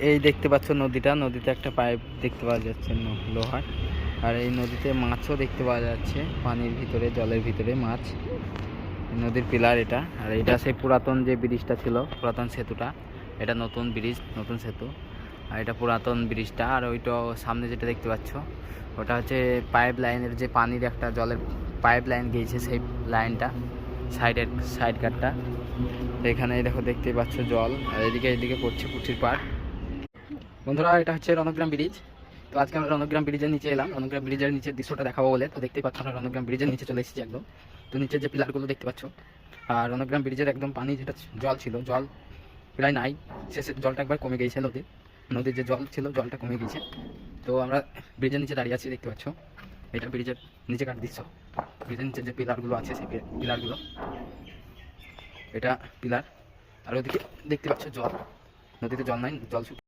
এই দেখতে পাচ্ছ নদীটা, নদীতে একটা পাইপ দেখতে পাওয়া যাচ্ছে লোহার। আর এই নদীতে মাছও দেখতে পাওয়া যাচ্ছে, পানির ভিতরে, জলের ভিতরে মাছ। নদীর পিলার এটা। আর এটা সেই পুরাতন যে ব্রিজটা ছিল, পুরাতন সেতুটা। এটা নতুন ব্রিজ, নতুন সেতু। আর এটা পুরাতন ব্রিজটা। আর ওইটা সামনে যেটা দেখতে পাচ্ছ, ওটা হচ্ছে পাইপ লাইনের, যে পানির একটা জলের পাইপ লাইন গিয়েছে সেই লাইনটা, সাইড কাটটা। এখানে দেখো দেখতে পাচ্ছ জল, আর এদিকে পড়ছে পুঠির পাড়। বন্ধুরা, এটা হচ্ছে রণগ্রাম ব্রিজ। তো আজকে আমরা রণগ্রাম ব্রিজের নিচে এলাম, রণগ্রাম ব্রিজের নিচের দৃশ্যটা দেখাবো বলে। তো দেখতেই পাচ্ছ আমরা রণগ্রাম ব্রিজের নিচে চলে এসেছি একদম। তো নিচের যে পিলারগুলো দেখতে পাচ্ছ, আর রণগ্রাম ব্রিজের একদম পানি যেটা জল ছিল, জল প্রায় নাই, শেষে জলটা একবার কমে গিয়েছে। নদীর যে জল ছিল, জলটা কমে গিয়েছে। তো আমরা ব্রিজের নিচে দাঁড়িয়ে আছি, দেখতে পাচ্ছ। এটা ব্রিজের নিচে কাট দৃশ্য। ব্রিজের নিচে যে পিলারগুলো আছে, সেই পিলারগুলো, এটা পিলার। আর ওদিকে দেখতে পাচ্ছ জল, নদীতে জল নাই, জল